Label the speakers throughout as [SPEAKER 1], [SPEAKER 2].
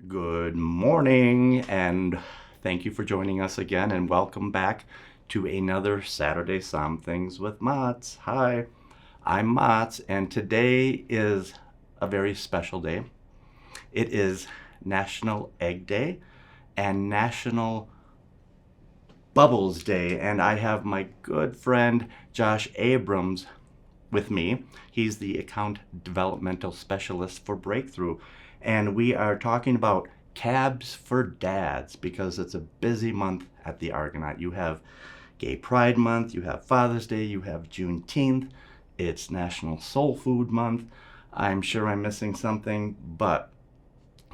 [SPEAKER 1] Good morning, and thank you for joining us again, and welcome back to another Saturday Somm-things with Mats. Hi, I'm Mats, and today is a very special day. It is National Egg Day and National Bubbles Day, and I have my good friend Josh Abrams with me. He's the account developmental specialist for Breaktru, and we are talking about cabs for dads because it's a busy month at the Argonaut. You have Gay Pride Month, you have Father's Day, you have Juneteenth, it's National Soul Food Month. I'm sure I'm missing something, but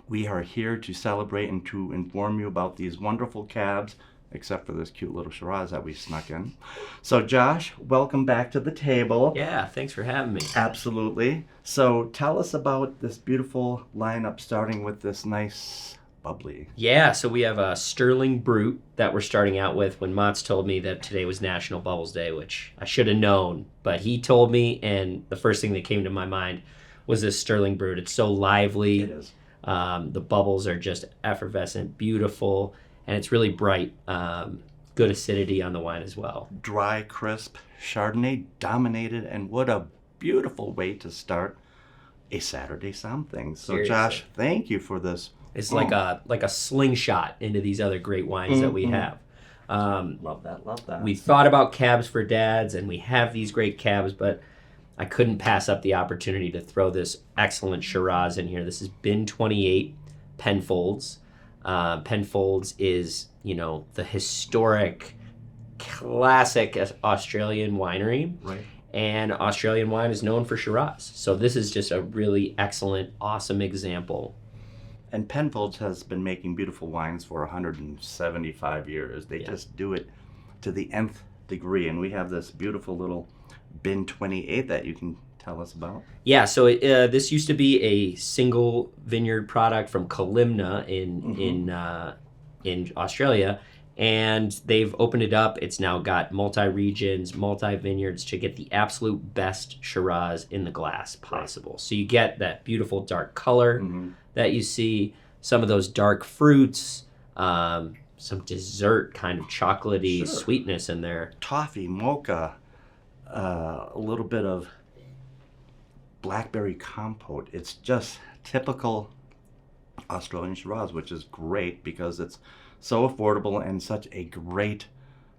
[SPEAKER 1] we are here to celebrate and to inform you about these wonderful cabs, except for this cute little Shiraz that we snuck in. So Josh, welcome back to the table.
[SPEAKER 2] Yeah, thanks for having me.
[SPEAKER 1] Absolutely. So tell us about this beautiful lineup, starting with this nice bubbly.
[SPEAKER 2] Yeah, so we have a Sterling Brut that we're starting out with when Mats told me that today was National Bubbles Day, which I should have known, but he told me, and the first thing that came to my mind was this Sterling Brut. It's so lively.
[SPEAKER 1] It is.
[SPEAKER 2] The bubbles are just effervescent, beautiful, and it's really bright. Good acidity on the wine as well.
[SPEAKER 1] Dry, crisp, Chardonnay dominated, and what a beautiful way to start a Saturday Somm-things. So
[SPEAKER 2] Seriously.
[SPEAKER 1] Josh, thank you for this.
[SPEAKER 2] It's like a slingshot into these other great wines that we have.
[SPEAKER 1] Love that.
[SPEAKER 2] We thought about cabs for dads, and we have these great cabs, but I couldn't pass up the opportunity to throw this excellent Shiraz in here. This is Bin 28 Penfolds. Penfolds is, the historic, classic Australian winery.
[SPEAKER 1] Right.
[SPEAKER 2] And Australian wine is known for Shiraz. So this is just a really excellent, awesome example.
[SPEAKER 1] And Penfolds has been making beautiful wines for 175 years. They just do it to the nth degree. And we have this beautiful little Bin 28 that you can tell us about.
[SPEAKER 2] Yeah, so this used to be a single vineyard product from Kalimna in Australia, and they've opened it up. It's now got multi-regions, multi-vineyards to get the absolute best Shiraz in the glass possible. So you get that beautiful dark color that you see, some of those dark fruits, some dessert kind of chocolatey sweetness in there.
[SPEAKER 1] Toffee, mocha, a little bit of blackberry compote. It's just typical Australian Shiraz, which is great because it's so affordable and such a great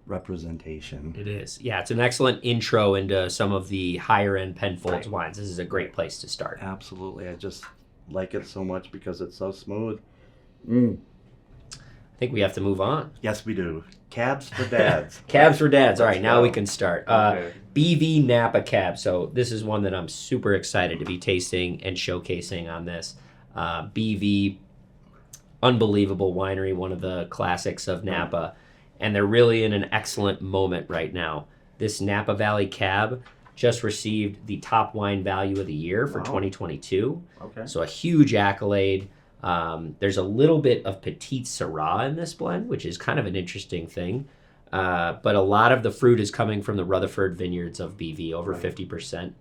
[SPEAKER 1] representation.
[SPEAKER 2] It is. Yeah, it's an excellent intro into some of the higher end Penfolds wines. This is a great place to start.
[SPEAKER 1] Absolutely. I just like it so much because it's so smooth.
[SPEAKER 2] I think we have to move on.
[SPEAKER 1] Yes, we do. Cabs for dads.
[SPEAKER 2] Cabs for dads. All right, now we can start.
[SPEAKER 1] Okay.
[SPEAKER 2] BV Napa Cab. So this is one that I'm super excited to be tasting and showcasing on this. BV, unbelievable winery, one of the classics of Napa. And they're really in an excellent moment right now. This Napa Valley Cab just received the top wine value of the year for 2022.
[SPEAKER 1] Okay.
[SPEAKER 2] So a huge accolade. There's a little bit of Petite Syrah in this blend, which is kind of an interesting thing. But a lot of the fruit is coming from the Rutherford vineyards of BV, over 50%.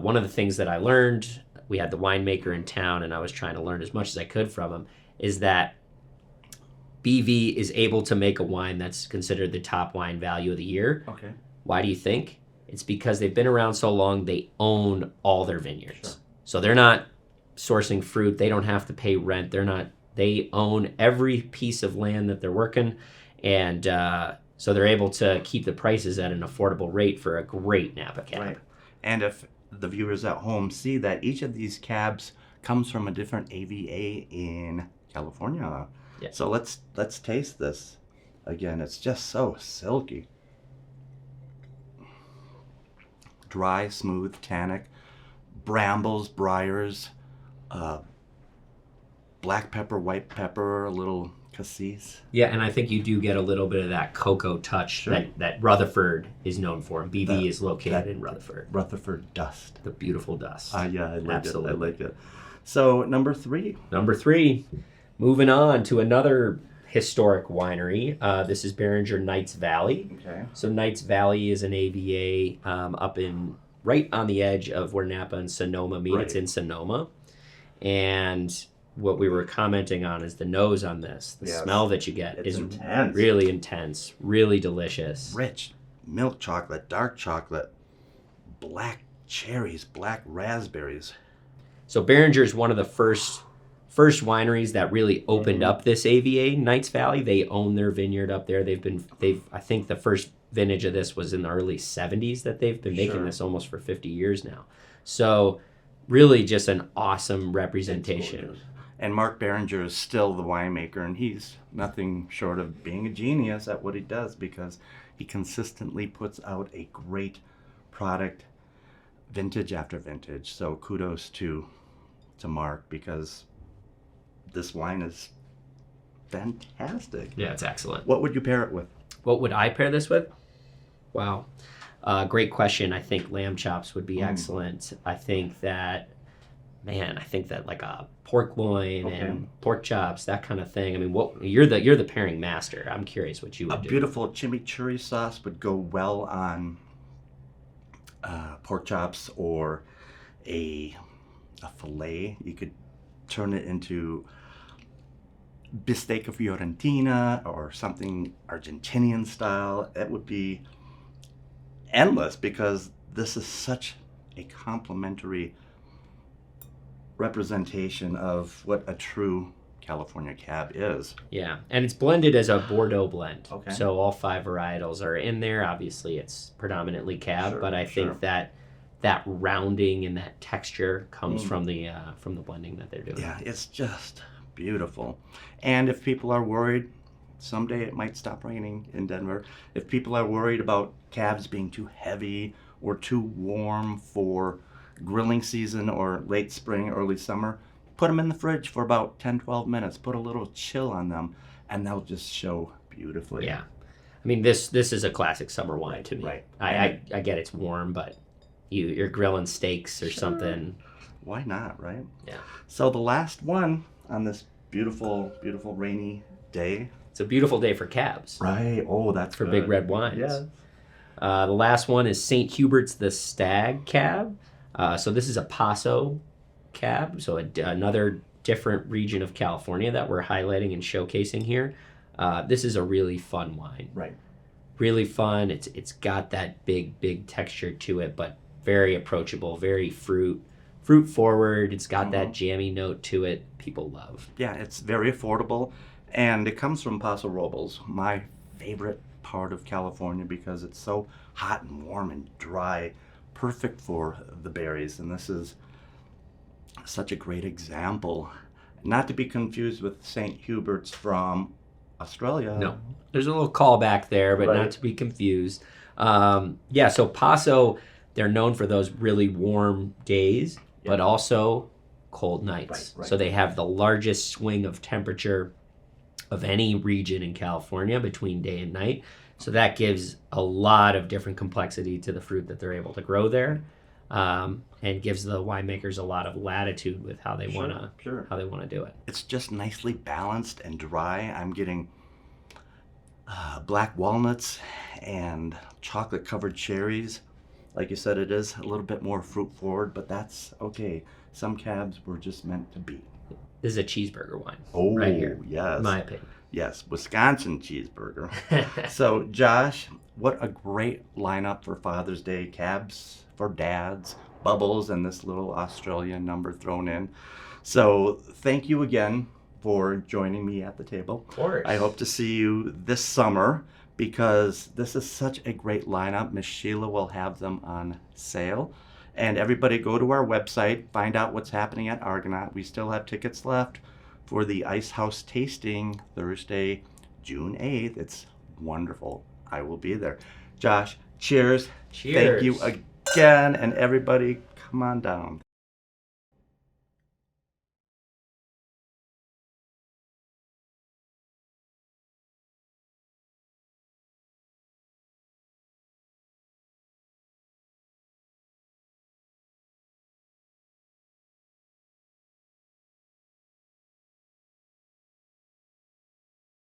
[SPEAKER 2] One of the things that I learned, we had the winemaker in town, and I was trying to learn as much as I could from him, is that BV is able to make a wine that's considered the top wine value of the year.
[SPEAKER 1] Okay.
[SPEAKER 2] Why do you think? It's because they've been around so long, they own all their vineyards. So they're not sourcing fruit. They don't have to pay rent. They own every piece of land that they're working. And so they're able to keep the prices at an affordable rate for a great Napa Cab.
[SPEAKER 1] Right. And if the viewers at home see that each of these cabs comes from a different AVA in California.
[SPEAKER 2] Yeah.
[SPEAKER 1] So let's taste this. Again, it's just so silky. Dry, smooth, tannic, brambles, briars, black pepper, white pepper, a little cassis.
[SPEAKER 2] Yeah, and I think you do get a little bit of that cocoa touch that Rutherford is known for. And BV is located in Rutherford.
[SPEAKER 1] Rutherford dust.
[SPEAKER 2] The beautiful dust.
[SPEAKER 1] Yeah, I like
[SPEAKER 2] Absolutely.
[SPEAKER 1] it. I like it. So number 3.
[SPEAKER 2] Number 3, moving on to another historic winery. This is Beringer Knights Valley.
[SPEAKER 1] Okay.
[SPEAKER 2] So Knights Valley is an AVA up in right on the edge of where Napa and Sonoma meet.
[SPEAKER 1] Right.
[SPEAKER 2] It's in Sonoma. And what we were commenting on is the nose on this. The
[SPEAKER 1] Yes.
[SPEAKER 2] smell that you get
[SPEAKER 1] It's
[SPEAKER 2] is
[SPEAKER 1] intense.
[SPEAKER 2] really intense, really delicious.
[SPEAKER 1] Rich milk chocolate, dark chocolate, black cherries, black raspberries.
[SPEAKER 2] So Behringer is one of the first wineries that really opened up this AVA Knights Valley. They own their vineyard up there. I think the first vintage of this was in the early 70s that they've been making this almost for 50 years now. So really just an awesome representation.
[SPEAKER 1] And Mark Behringer is still the winemaker, and he's nothing short of being a genius at what he does because he consistently puts out a great product vintage after vintage. So kudos to Mark, because this wine is fantastic.
[SPEAKER 2] Yeah, it's excellent.
[SPEAKER 1] What would you pair it with?
[SPEAKER 2] What would I pair this with? Wow. Great question. I think lamb chops would be excellent. I think that like a pork loin and pork chops, that kind of thing. I mean, you're the pairing master. I'm curious what you would do.
[SPEAKER 1] A beautiful chimichurri sauce would go well on pork chops, or a fillet. You could turn it into bistecca fiorentina or something Argentinian style. It would be endless, because this is such a complimentary representation of what a true California Cab is.
[SPEAKER 2] Yeah, and it's blended as a Bordeaux blend.
[SPEAKER 1] Okay.
[SPEAKER 2] So all 5 varietals are in there. Obviously, it's predominantly Cab, but I think that rounding and that texture comes from the blending that they're doing.
[SPEAKER 1] Yeah, it's just beautiful. And if people are worried, someday it might stop raining in Denver. If people are worried about cabs being too heavy or too warm for grilling season or late spring, early summer, put them in the fridge for about 10-12 minutes. Put a little chill on them, and they'll just show beautifully.
[SPEAKER 2] Yeah. I mean, this is a classic summer wine to me.
[SPEAKER 1] Right.
[SPEAKER 2] I get it's warm, but you're grilling steaks or something.
[SPEAKER 1] Why not, right?
[SPEAKER 2] Yeah.
[SPEAKER 1] So the last one on this beautiful, beautiful rainy day.
[SPEAKER 2] It's a beautiful day for cabs.
[SPEAKER 1] Right. Oh, that's
[SPEAKER 2] for
[SPEAKER 1] good.
[SPEAKER 2] big red wines.
[SPEAKER 1] Yeah.
[SPEAKER 2] The last one is St. Hubert's the Stag Cab. So this is a Paso Cab, so another different region of California that we're highlighting and showcasing here. This is a really fun wine.
[SPEAKER 1] Right.
[SPEAKER 2] Really fun. It's got that big texture to it, but very approachable, very fruit forward. It's got that jammy note to it. People love.
[SPEAKER 1] Yeah, it's very affordable, and it comes from Paso Robles, my favorite part of California, because it's so hot and warm and dry, perfect for the berries. And this is such a great example, not to be confused with St. Hubert's from Australia.
[SPEAKER 2] No, there's a little callback there, but not to be confused. So Paso, they're known for those really warm days, but also cold nights.
[SPEAKER 1] Right.
[SPEAKER 2] So they have the largest swing of temperature of any region in California between day and night. So that gives a lot of different complexity to the fruit that they're able to grow there, and gives the winemakers a lot of latitude with how they want to do it.
[SPEAKER 1] It's just nicely balanced and dry. I'm getting black walnuts and chocolate-covered cherries. Like you said, it is a little bit more fruit forward, but that's okay. Some cabs were just meant to be.
[SPEAKER 2] This is a cheeseburger wine.
[SPEAKER 1] Oh,
[SPEAKER 2] right here.
[SPEAKER 1] Yes.
[SPEAKER 2] In my opinion.
[SPEAKER 1] Yes, Wisconsin cheeseburger. So, Josh, what a great lineup for Father's Day. Cabs for dads, bubbles, and this little Australian number thrown in. So, thank you again for joining me at the table.
[SPEAKER 2] Of course.
[SPEAKER 1] I hope to see you this summer, because this is such a great lineup. Miss Sheila will have them on sale. And everybody go to our website, find out what's happening at Argonaut. We still have tickets left for the Ice House tasting Thursday, June 8th. It's wonderful. I will be there. Josh, cheers.
[SPEAKER 2] Cheers.
[SPEAKER 1] Thank you again. And everybody, come on down.